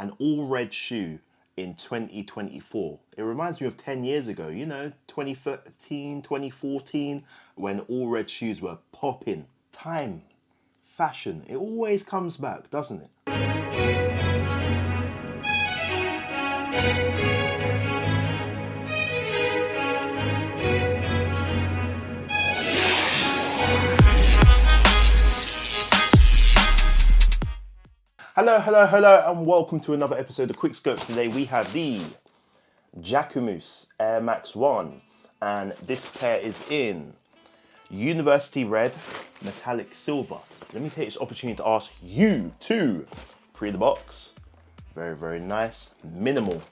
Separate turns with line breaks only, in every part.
an all red shoe in 2024. It reminds me of 10 years ago, 2013, 2014, when all red shoes were popping. Time, fashion, it always comes back, doesn't it? Hello, and welcome to another episode of QuickSchopes. Today we have the Jacquemus Air Max 1, and this pair is in University Red, Metallic Silver. Let me take this opportunity to ask you to pre the box. Very nice, minimal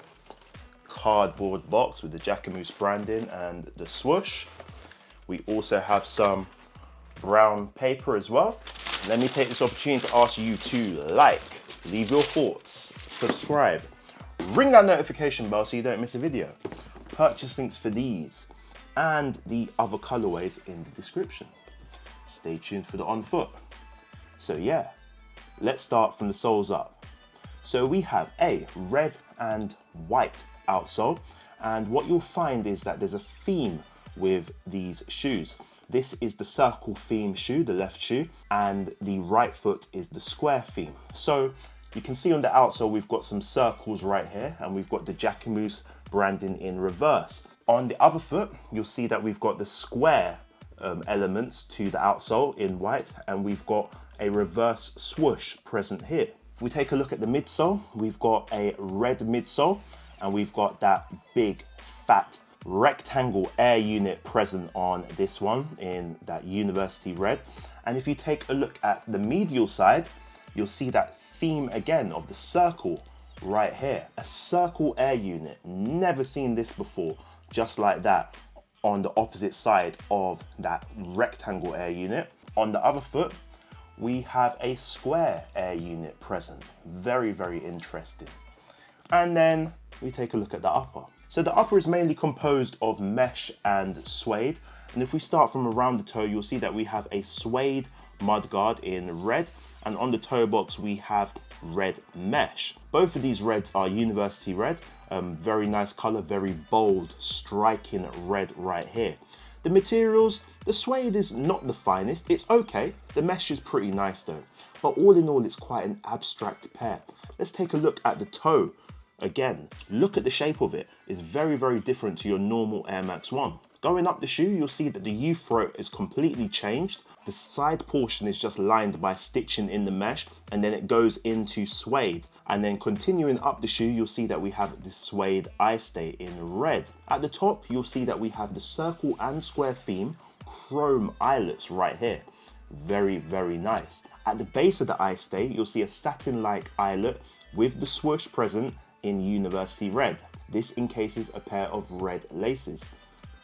cardboard box with the Jacquemus branding and the swoosh. We also have some brown paper as well. Let me take this opportunity to ask you to like, leave your thoughts, subscribe, ring that notification bell so you don't miss a video. Purchase links for these and the other colorways in the description. Stay tuned for the on foot. So yeah, let's start from the soles up. So we have a red and white outsole, and what you'll find is that there's a theme with these shoes. This is the circle theme shoe, the left shoe, and the right foot is the square theme. So you can see on the outsole we've got some circles right here, and we've got the Jacquemus branding in reverse. On the other foot, you'll see that we've got the square elements to the outsole in white, and we've got a reverse swoosh present here. If we take a look at the midsole, we've got a red midsole, and we've got that big, fat, rectangle air unit present on this one in that University Red. And if you take a look at the medial side, you'll see that theme again of the circle right here. A circle air unit, never seen this before, just like that on the opposite side of that rectangle air unit. On the other foot, we have a square air unit present. Very interesting. And then we take a look at the upper. So the upper is mainly composed of mesh and suede. And if we start from around the toe, you'll see that we have a suede mudguard in red. And on the toe box, we have red mesh. Both of these reds are University Red. Very nice color, very bold, striking red right here. The materials, the suede is not the finest. It's okay. The mesh is pretty nice though. But all in all, it's quite an abstract pair. Let's take a look at the toe. Again, look at the shape of it. It's very different to your normal Air Max 1. Going up the shoe, you'll see that the U-throat is completely changed. The side portion is just lined by stitching in the mesh, and then it goes into suede. And then continuing up the shoe, you'll see that we have the suede eye stay in red. At the top, you'll see that we have the circle and square theme, chrome eyelets right here. Very nice. At the base of the eye stay, you'll see a satin-like eyelet with the swoosh present in University Red. This encases a pair of red laces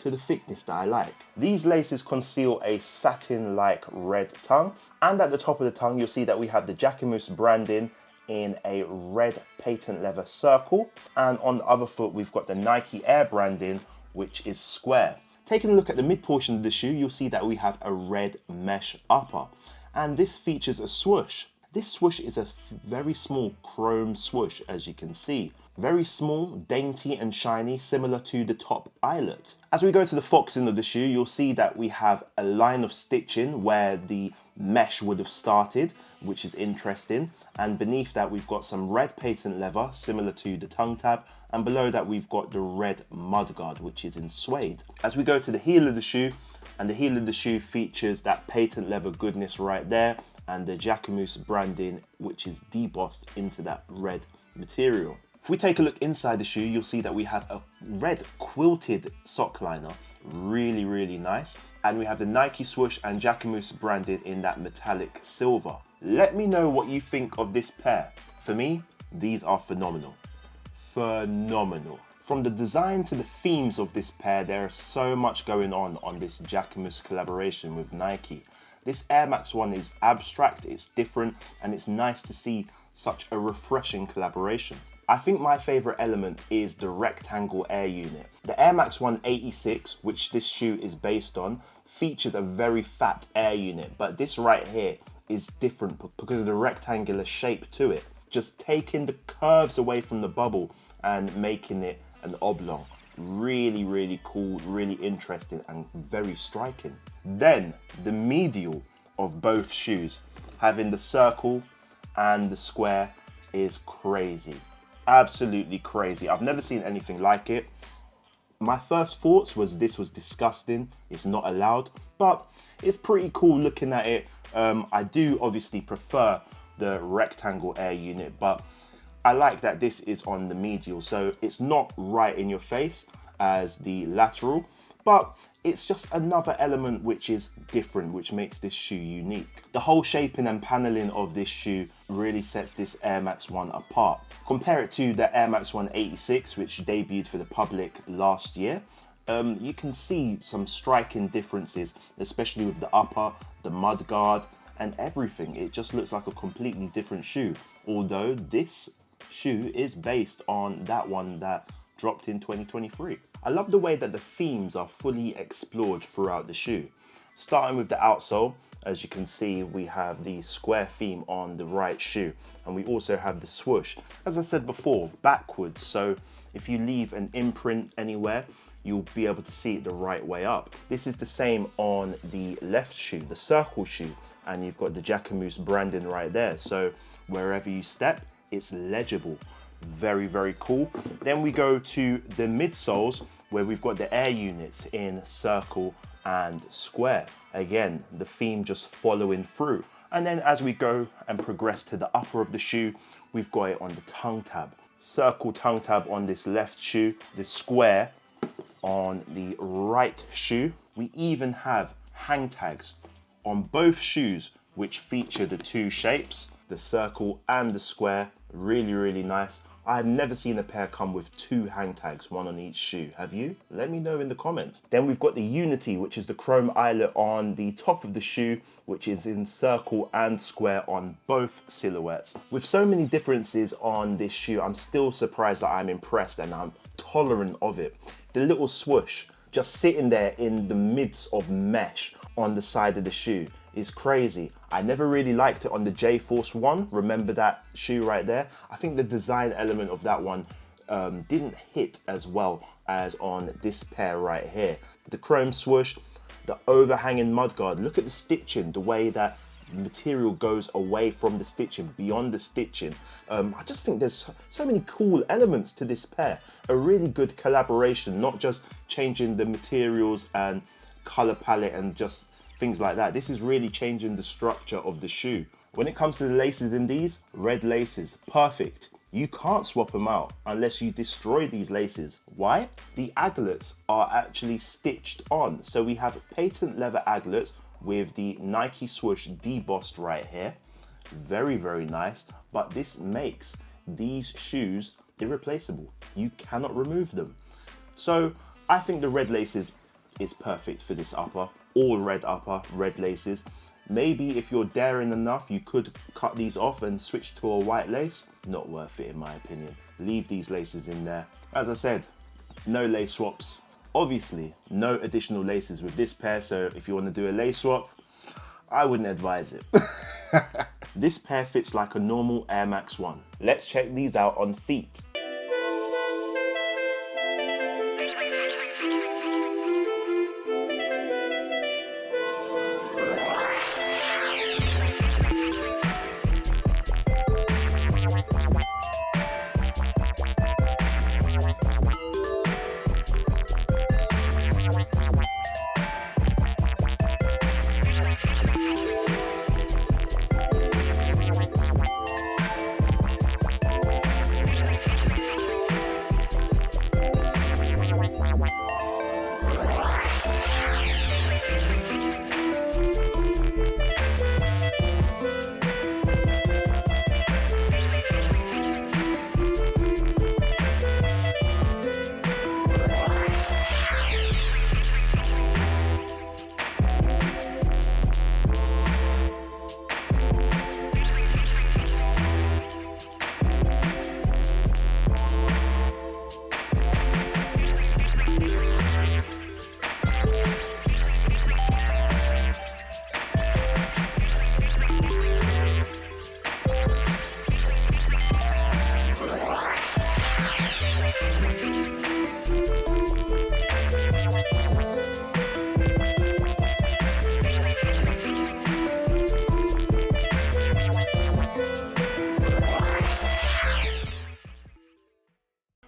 to the thickness that I like. These laces conceal a satin-like red tongue, and at the top of the tongue you'll see that we have the Jacquemus branding in a red patent leather circle, and on the other foot we've got the Nike Air branding, which is square. Taking a look at the mid portion of the shoe, you'll see that we have a red mesh upper, and this features a swoosh. This swoosh is a very small chrome swoosh, as you can see. Very small, dainty and shiny, similar to the top eyelet. As we go to the foxing of the shoe, you'll see that we have a line of stitching where the mesh would have started, which is interesting. And beneath that, we've got some red patent leather, similar to the tongue tab. And below that, we've got the red mudguard, which is in suede. As we go to the heel of the shoe, and the heel of the shoe features that patent leather goodness right there, and the Jacquemus branding, which is debossed into that red material. If we take a look inside the shoe, you'll see that we have a red quilted sock liner, really nice. And we have the Nike swoosh and Jacquemus branded in that metallic silver. Let me know what you think of this pair. For me, these are phenomenal. From the design to the themes of this pair, there is so much going on this Jacquemus collaboration with Nike. This Air Max 1 is abstract, it's different, and it's nice to see such a refreshing collaboration. I think my favorite element is the rectangle air unit. The Air Max 1 86, which this shoe is based on, features a very fat air unit, but this right here is different because of the rectangular shape to it. just taking the curves away from the bubble and making it an oblong. Really, really cool, really interesting, and very striking. Then the medial of both shoes, having the circle and the square, is crazy. Absolutely crazy. I've never seen anything like it. My first thoughts was this was disgusting, it's not allowed, but it's pretty cool looking at it. I do obviously prefer the rectangle air unit, but I like that this is on the medial, so it's not right in your face as the lateral, but it's just another element which is different, which makes this shoe unique. The whole shaping and paneling of this shoe really sets this Air Max 1 apart. Compare it to the Air Max 1 86, which debuted for the public last year. You can see some striking differences, especially with the upper, the mudguard, and everything. It just looks like a completely different shoe, although this shoe is based on that one that dropped in 2023. I love the way that the themes are fully explored throughout the shoe. Starting with the outsole, as you can see, we have the square theme on the right shoe, and we also have the swoosh, as I said before, backwards, so if you leave an imprint anywhere, you'll be able to see it the right way up. This is the same on the left shoe, the circle shoe, and you've got the Jacquemus branding right there, so wherever you step, it's legible. Very, very cool. Then we go to the midsoles, where we've got the air units in circle and square. Again, the theme just following through. And then as we go and progress to the upper of the shoe, we've got it on the tongue tab. Circle tongue tab on this left shoe, the square on the right shoe. We even have hang tags on both shoes, which feature the two shapes, the circle and the square. Really, really nice. I've never seen a pair come with two hang tags, one on each shoe. Have you? Let me know in the comments. Then we've got the Unity, which is the chrome eyelet on the top of the shoe, which is in circle and square on both silhouettes. With so many differences on this shoe, I'm still surprised that I'm impressed and I'm tolerant of it. The little swoosh just sitting there in the midst of mesh on the side of the shoe is crazy. I never really liked it on the J-Force 1. Remember that shoe right there? I think the design element of that one didn't hit as well as on this pair right here. The chrome swoosh, the overhanging mudguard. Look at the stitching, the way that material goes away from the stitching, beyond the stitching. I just think there's so many cool elements to this pair. A really good collaboration, not just changing the materials and color palette and just things like that. This is really changing the structure of the shoe. When it comes to the laces in these, red laces, perfect. You can't swap them out unless you destroy these laces. Why? The aglets are actually stitched on. So we have patent leather aglets with the Nike swoosh debossed right here. Very, very nice. But this makes these shoes irreplaceable. You cannot remove them. So I think the red laces is perfect for this upper. All red upper, red laces. Maybe if you're daring enough, you could cut these off and switch to a white lace. Not worth it in my opinion. Leave these laces in there. As I said, no lace swaps. Obviously, no additional laces with this pair, so if you want to do a lace swap, I wouldn't advise it. This pair fits like a normal Air Max 1. Let's check these out on feet.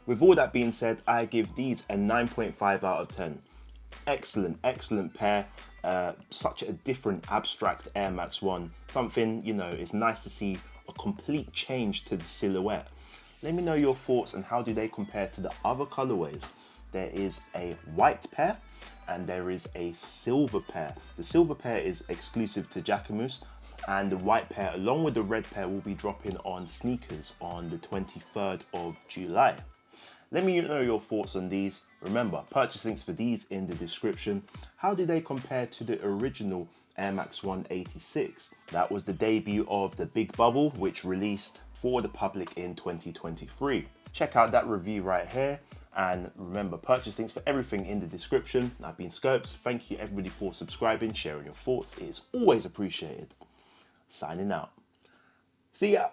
With all that being said, I give these a 9.5 out of 10. Excellent, excellent pair. Such a different abstract Air Max 1. Something, you know, it's nice to see a complete change to the silhouette. Let me know your thoughts and how do they compare to the other colorways. There is a white pair and there is a silver pair. The silver pair is exclusive to Jacquemus, and the white pair along with the red pair will be dropping on sneakers on the 23rd of July. Let me know your thoughts on these. Remember, purchase links for these in the description. How do they compare to the original Air Max 186? That was the debut of the Big Bubble, which released for the public in 2023. Check out that review right here. And remember, purchase links for everything in the description. I've been Schopes. Thank you everybody for subscribing, sharing your thoughts. It is always appreciated. Signing out. See ya.